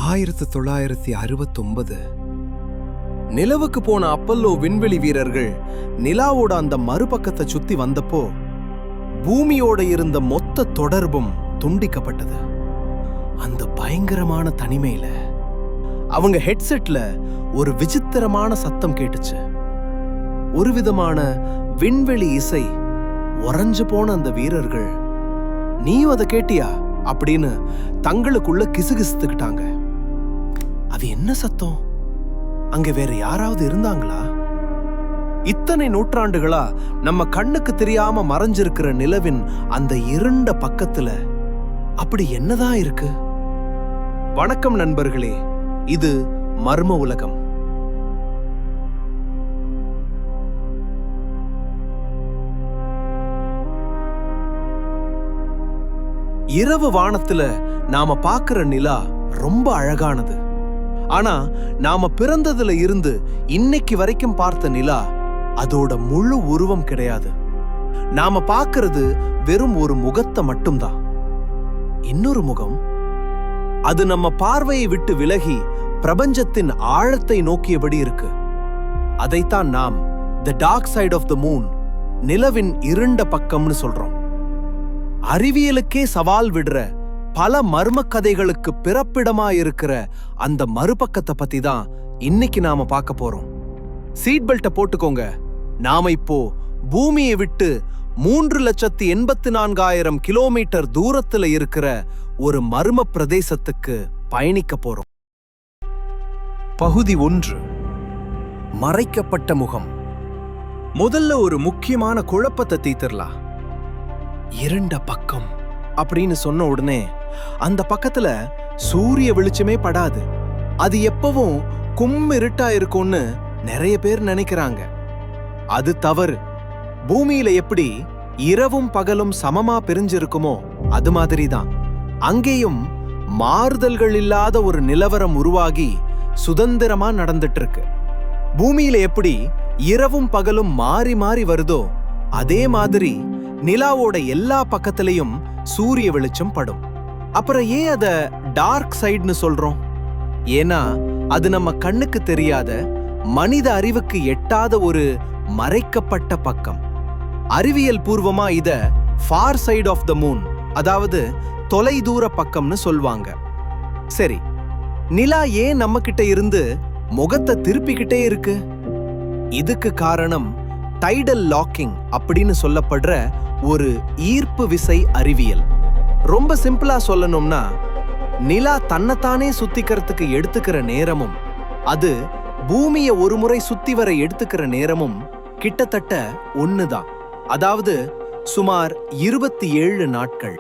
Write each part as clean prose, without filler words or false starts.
1969 நிலவுக்கு போன அப்பல்லோ விண்வெளி வீரர்கள் நிலாவோட அந்த மறுபக்கத்தை சுத்தி வந்தப்போ பூமியோட இருந்த மொத்த தொடர்பும் துண்டிக்கப்பட்டது. அந்த பயங்கரமான தனிமையில அவங்க ஹெட்செட்ல ஒரு விசித்திரமான சத்தம் கேட்டுச்சு. ஒரு விதமான விண்வெளி இசை. உறைஞ்சு போன அந்த வீரர்கள், நீயும் அதை கேட்டியா அப்படின்னு தங்களுக்குள்ள கிசுகிசுத்துக்கிட்டாங்க. அது என்ன சத்தம்? அங்க வேற யாராவது இருந்தாங்களா? இத்தனை நூற்றாண்டுகளா நம்ம கண்ணுக்கு தெரியாம மறைஞ்சிருக்கிற நிலவின் அந்த இருண்ட பக்கத்துல அப்படி என்னதான் இருக்கு? வணக்கம் நண்பர்களே, இது மர்ம உலகம். இரவு வானத்துல நாம பாக்குற நிலா ரொம்ப அழகானது. ஆனா நாம பிறந்ததுல இருந்து இன்னைக்கு வரைக்கும் பார்த்த நிலா அதோட முழு உருவம் கிடையாது. நாம பார்க்கிறது வெறும் ஒரு முகத்தை மட்டும்தான். இன்னொரு முகம், அது நம்ம பார்வையை விட்டு விலகி பிரபஞ்சத்தின் ஆழத்தை நோக்கியபடி இருக்கு. அதைத்தான் நாம் the dark side of the moon, நிலவின் இருண்ட பக்கம்னு சொல்றோம். அறிவியலுக்கே சவால் விடுற பல மர்ம கதைகளுக்கு பிறப்பிடமா இருக்கிற அந்த மறுபக்கத்தை பத்தி தான் இன்னைக்கு நாம பார்க்க போறோம். சீட் பெல்ட்டை போட்டுக்கோங்க. நாம இப்போ பூமியை விட்டு 3,84,000 கிலோமீட்டர் தூரத்துல இருக்கிற ஒரு மர்ம பிரதேசத்துக்கு பயணிக்க போறோம். பகுதி 1, மறைக்கப்பட்ட முகம். முதல்ல ஒரு முக்கியமான குழப்பத்தை தீர்த்திடலாம். இருண்ட பக்கம் அப்படின்னு சொன்ன உடனே அந்த பக்கத்துல சூரிய வெளிச்சமே படாது. அது எப்பவும் கும்மிருட்டா இருக்கும்னு நிறைய பேர் நினைக்கிறாங்க. அது தவறு. பூமியில எப்படி இரவும் பகலும் சமமா பிரிஞ்சிருக்குமோ அது மாதிரிதான் அங்கேயும் மாறுதல்கள் இல்லாத ஒரு நிலவரம் உருவாகி சுதந்திரமா நடந்துட்டு இருக்கு. பூமியில எப்படி இரவும் பகலும் மாறி மாறி வருதோ அதே மாதிரி நிலாவோட எல்லா பக்கத்திலையும் சூரிய வெளிச்சம் படும். அப்புறம் ஏன் அத டார்க் சைடுன்னு சொல்றோம்? ஏன்னா அது நம்ம கண்ணுக்கு தெரியாத, மனித அறிவுக்கு எட்டாத ஒரு மறைக்கப்பட்ட பக்கம். அறிவியல் பூர்வமா இத far side of the moon, அதாவது தொலைதூர பக்கம்னு சொல்வாங்க. சரி, நிலா ஏன் நம்ம கிட்ட இருந்து முகத்தை திருப்பிக்கிட்டே இருக்கு? இதுக்கு காரணம் டைடல் லாக்கிங் அப்படின்னு சொல்லப்படுற ஒரு ஈர்ப்பு விசை அறிவியல். ரொம்ப சிம்பிளா சொல்லணும்னா, நிலா தன்னைத்தானே சுத்திக்கிறதுக்கு எடுத்துக்கிற நேரமும் அது பூமியை ஒரு முறை சுத்தி வர எடுத்துக்கிற நேரமும் கிட்டத்தட்ட ஒண்ணுதான். அதாவது சுமார் 27 நாட்கள்.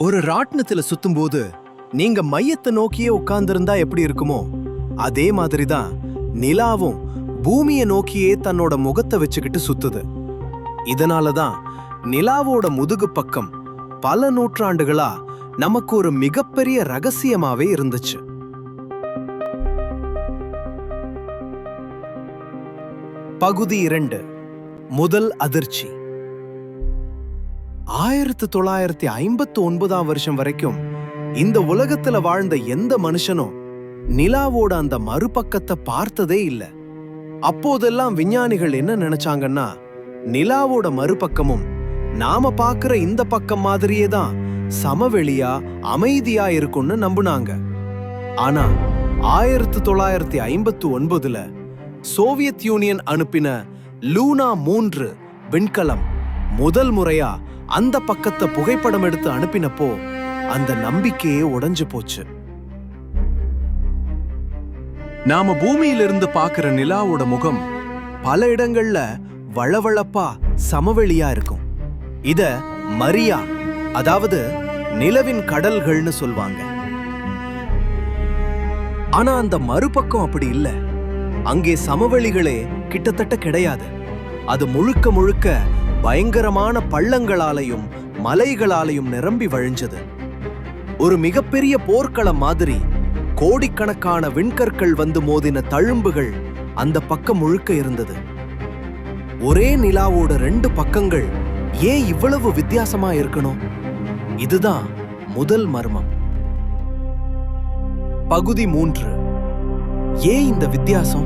ஒரு ராட்னத்துல சுத்தும் போது நீங்க மையத்தை நோக்கியே உட்கார்ந்திருந்தா எப்படி இருக்குமோ அதே மாதிரிதான் நிலாவும் பூமியை நோக்கியே தன்னோட முகத்தை வச்சுக்கிட்டு சுத்துது. இதனாலதான் நிலாவோட முதுகு பக்கம் பல நூற்றாண்டுகளா நமக்கு ஒரு மிகப்பெரிய ரகசியமாவே இருந்துச்சு. பகுதி 2, முதல் அதிர்ச்சி. 1959 வருஷம் வரைக்கும் இந்த உலகத்துல வாழ்ந்த எந்த மனுஷனும் நிலாவோட அந்த மறுபக்கத்தை பார்த்ததே இல்ல. அப்போதெல்லாம் விஞ்ஞானிகள் என்ன நினைச்சாங்கன்னா, நிலாவோட மறுபக்கமும் நாம பார்க்கிற இந்த பக்கம் மாதிரியே தான் சமவெளியா அமைதியா இருக்கும்னு நம்புனாங்க. ஆனா 1959ல சோவியத் யூனியன் அனுப்பின லூனா 3 விண்கலம் முதல் முறையா அந்த பக்கத்தை புகைப்படம் எடுத்து அனுப்பினப்போ அந்த நம்பிக்கையே உடைஞ்சு போச்சு. நாம பூமியிலிருந்து பார்க்கிற நிலாவோட முகம் பல இடங்கள்ல வளவளப்பா சமவெளியா இருக்கும். இத மரியா, அதாவது நிலவின் கடல்கள்னு சொல்வாங்க. ஆனா அந்த மறுபக்கம் அப்படி இல்ல. அங்கே சமவெளிகளே கிட்டத்தட்ட கிடையாது. அது முழுக்க முழுக்க பயங்கரமான பள்ளங்களாலையும் மலைகளாலையும் நிரம்பி வழிஞ்சது. ஒரு மிகப்பெரிய போர்க்களம் மாதிரி கோடிக்கணக்கான விண்கற்கள் வந்து மோதின தழும்புகள் அந்த பக்கம் முழுக்க இருந்தது. ஒரே நிலாவோட 2 பக்கங்கள் ஏன் இவ்வளவு வித்தியாசமா இருக்கணும்? இதுதான் முதல் மர்மம். பகுதி 3. ஏன் இந்த வித்தியாசம்?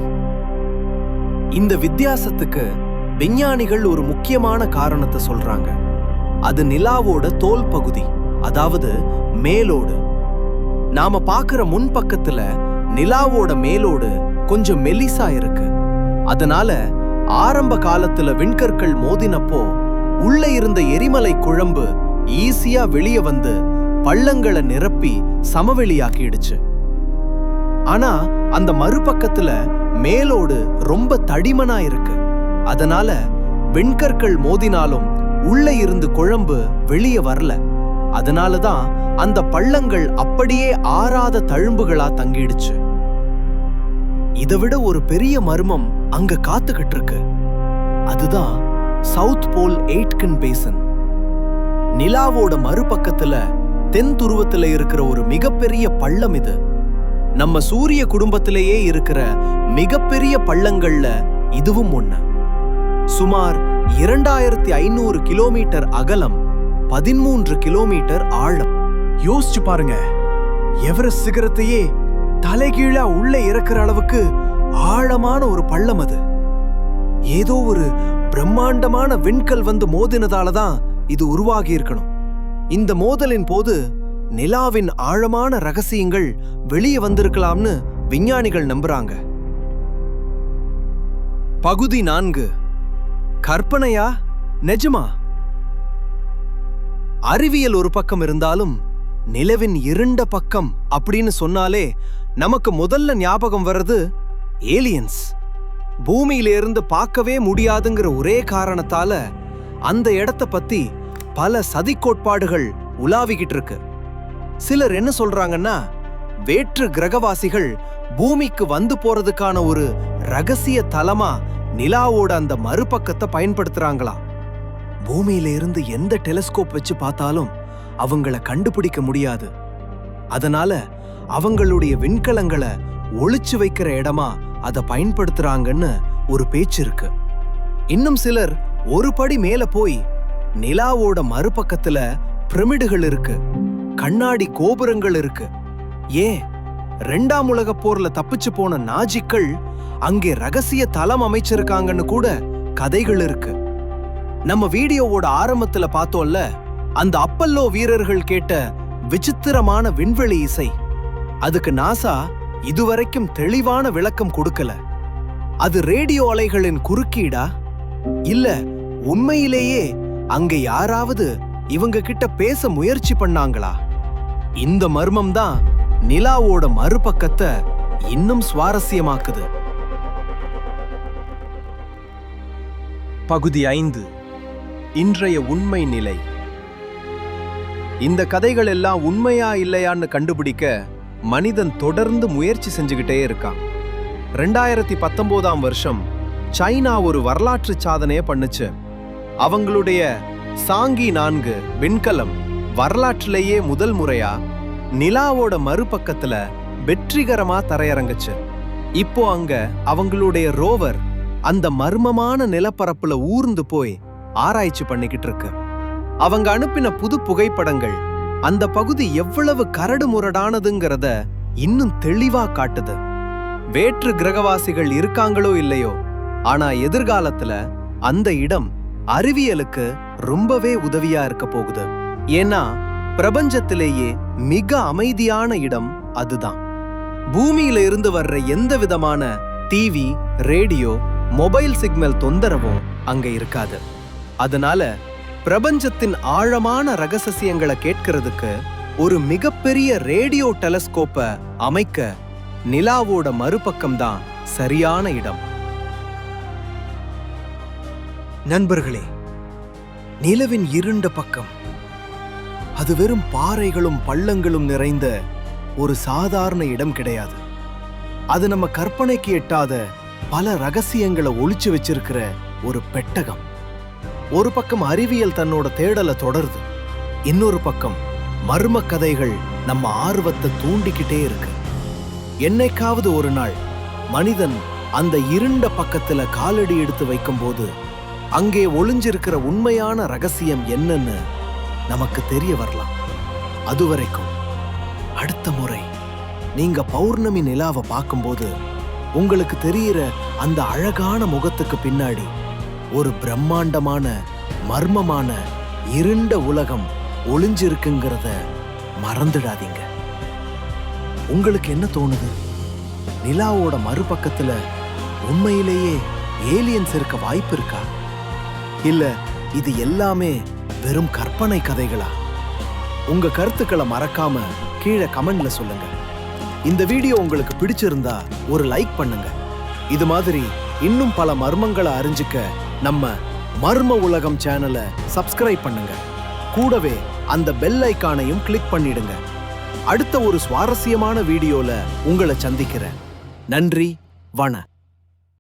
இந்த வித்தியாசத்துக்கு விஞ்ஞானிகள் ஒரு முக்கியமான காரணத்தை சொல்றாங்க. அது நிலாவோட தோல் பகுதி, அதாவது மேலோடு. நாம பார்க்கிற முன்பக்கத்துல நிலாவோட மேலோடு கொஞ்சம் மெலிசா இருக்கு. அதனால ஆரம்ப காலத்துல விண்கற்கள் மோதினப்போ உள்ள இருந்த எரிமலை குழம்பு ஈஸியா வெளியே வந்து பள்ளங்களை நிரப்பி சமவெளியாக்கிடுச்சு. ஆனா அந்த மறுபக்கத்துல மேலோடு ரொம்ப தடிமனா இருக்கு. அதனால விண்கற்கள் மோதினாலும் உள்ள இருந்து குழம்பு வெளியே வரல. அதனாலதான் அந்த பள்ளங்கள் அப்படியே ஆறாத தழும்புகளா தங்கிடுச்சு. இதை விட ஒரு பெரிய மர்மம் அங்க காத்துக்கிட்டு இருக்கு. அதுதான் சவுத் போல் எய்ட்கன் பேசன். நிலாவோட மறுபக்கத்துல தென் துருவத்துல இருக்கிற ஒரு மிகப்பெரிய பள்ளம் இது. நம்ம சூரிய குடும்பத்திலேயே இருக்கிற மிகப்பெரிய பள்ளங்கள்ல இதுவும் ஒண்ணு. சுமார் 2500 கிலோமீட்டர் அகலம், 13 கிலோமீட்டர் ஆழம். யோசிச்சு பாருங்க, எவரெஸ்ட் சிகரத்தையே தலைகீழா உள்ள இறக்குற அளவுக்கு ஆழமான ஒரு பள்ளம் அது. ஏதோ ஒரு பிரம்மாண்டமான விண்கல் வந்து மோதினதாலதான் இது உருவாகி இருக்கணும். இந்த மோதலின் போது நிலாவின் ஆழமான ரகசியங்கள் வெளியே வந்திருக்கலாம்னு விஞ்ஞானிகள் நம்புறாங்க. பகுதி 4. கற்பனையா நிஜமா? அறிவியல் ஒரு பக்கம் இருந்தாலும் நிலவின் இருண்ட பக்கம் அப்படின்னு சொன்னாலே நமக்கு முதல்ல ஞாபகம் வர்றது ஏலியன்ஸ். பூமியிலிருந்து பார்க்கவே முடியாதுங்கிற ஒரே காரணத்தால அந்த இடத்தை பத்தி பல சதி கோட்பாடுகள் உலாவிக்கிட்டு இருக்கு. சிலர் என்ன சொல்றாங்கன்னா, வேற்று கிரகவாசிகள் பூமிக்கு வந்து போறதுக்கான ஒரு ரகசிய தலமா நிலாவோட அந்த மறுபக்கத்தை பயன்படுத்துறாங்களா. பூமியில இருந்து எந்த டெலிஸ்கோப் வச்சு பார்த்தாலும் அவங்கள கண்டுபிடிக்க முடியாது. அதனால அவங்களுடைய விண்கலங்களை ஒளிச்சு வைக்கிற இடமா அதை பயன்படுத்துறாங்கன்னு ஒரு பேச்சு இருக்கு. இன்னும் சிலர் ஒரு படி மேல போய் நிலாவோட மறுபக்கத்துல பிரமிடுகள் இருக்கு, கண்ணாடி கோபுரங்கள் இருக்கு. ஏன் 2ஆம் உலகப் போர்ல தப்பிச்சு போன நாஜிக்கள் அங்கே ரகசிய தலம் அமைச்சிருக்காங்கன்னு கூட கதைகள் இருக்கு. நம்ம வீடியோவோட ஆரம்பத்துல பார்த்தோம்ல, அந்த அப்பல்லோ வீரர்கள் கேட்ட விசித்திரமான விண்வெளி இசை, அதுக்கு நாசா இதுவரைக்கும் தெளிவான விளக்கம் கொடுக்கல. அது ரேடியோ அலைகளின் குறுக்கீடா, இல்ல உண்மையிலேயே அங்க யாராவது இவங்க கிட்ட பேச முயற்சி பண்ணாங்களா? இந்த மர்மம் தான் நிலாவோட மறுபக்கத்தை இன்னும் சுவாரஸ்யமாக்குது. பகுதி 5. இன்றைய உண்மை நிலை. இந்த கதைகள் எல்லாம் உண்மையா இல்லையான்னு கண்டுபிடிக்க மனிதன் தொடர்ந்து முயற்சி செஞ்சுக்கிட்டே இருக்கான். 2019ஆம் வருஷம் சைனா ஒரு வரலாற்று சாதனையை பண்ணுச்சு. அவங்களுடைய சாங்கி 4 விண்கலம் வரலாற்றிலேயே முதல் முறையா நிலாவோட மறுபக்கத்துல வெற்றிகரமா தரையிறங்குச்சு. இப்போ அங்க அவங்களுடைய ரோவர் அந்த மர்மமான நிலப்பரப்புல ஊர்ந்து போய் ஆராய்ச்சி பண்ணிக்கிட்டு இருக்கு. அவங்க அனுப்பின புது புகைப்படங்கள் அந்த பகுதி எவ்வளவு கரடு முரடானதுங்கிறத இன்னும் தெளிவா காட்டுது. வேற்று கிரகவாசிகள் இருக்காங்களோ இல்லையோ, ஆனா எதிர்காலத்துல அந்த இடம் அறிவியலுக்கு ரொம்பவே உதவியா இருக்க போகுது. ஏன்னா பிரபஞ்சத்திலேயே மிக அமைதியான இடம் அதுதான். பூமியில இருந்து வர்ற எந்த விதமான டிவி, ரேடியோ, மொபைல் சிக்னல் தொந்தரவும் அங்க இருக்காது. அதனால பிரபஞ்சத்தின் ஆழமான ரகசியங்களை கேட்கிறதுக்கு ஒரு மிகப்பெரிய ரேடியோ டெலிஸ்கோப்பை அமைக்க நிலாவோட மறுபக்கம்தான் சரியான இடம். நண்பர்களே, நிலவின் இருண்ட பக்கம் அது வெறும் பாறைகளும் பள்ளங்களும் நிறைந்த ஒரு சாதாரண இடம் கிடையாது. அது நம்ம கற்பனைக்கு எட்டாத பல ரகசியங்களை ஒளிச்சு வச்சிருக்கிற ஒரு பெட்டகம். ஒரு பக்கம் அறிவியல் தன்னோட தேடலை தொடருது, இன்னொரு பக்கம் மர்ம கதைகள் நம்ம ஆர்வத்தை தூண்டிக்கிட்டே இருக்கு. என்னைக்காவது ஒரு நாள் மனிதன் அந்த இருண்ட பக்கத்துல காலடி எடுத்து வைக்கும்போது அங்கே ஒளிஞ்சிருக்கிற உண்மையான ரகசியம் என்னன்னு நமக்கு தெரிய வரலாம். அதுவரைக்கும் அடுத்த முறை நீங்க பௌர்ணமி நிலாவை பார்க்கும்போது உங்களுக்கு தெரியிற அந்த அழகான முகத்துக்கு பின்னாடி ஒரு பிரம்மாண்டமான மர்மமான இருண்ட உலகம் ஒளிஞ்சிருக்குங்கிறத மறந்துடாதீங்க. உங்களுக்கு என்ன தோணுது? நிலாவோட மறுபக்கத்துல உண்மையிலேயே ஏலியன்ஸ் இருக்க வாய்ப்பு இருக்கா? இல்ல இது எல்லாமே வெறும் கற்பனை கதைகளா? உங்க கருத்துக்களை மறக்காம கீழே கமெண்ட்ல சொல்லுங்க. இந்த வீடியோ உங்களுக்கு பிடிச்சிருந்தா ஒரு லைக் பண்ணுங்க. இது மாதிரி இன்னும் பல மர்மங்களை அறிஞ்சுக்க நம்ம மர்ம உலகம் சேனலை சப்ஸ்கிரைப் பண்ணுங்க. கூடவே அந்த பெல் ஐகானையும் கிளிக் பண்ணிடுங்க. அடுத்த ஒரு சுவாரஸ்யமான வீடியோல உங்களை சந்திக்கிறேன். நன்றி, வணக்கம்.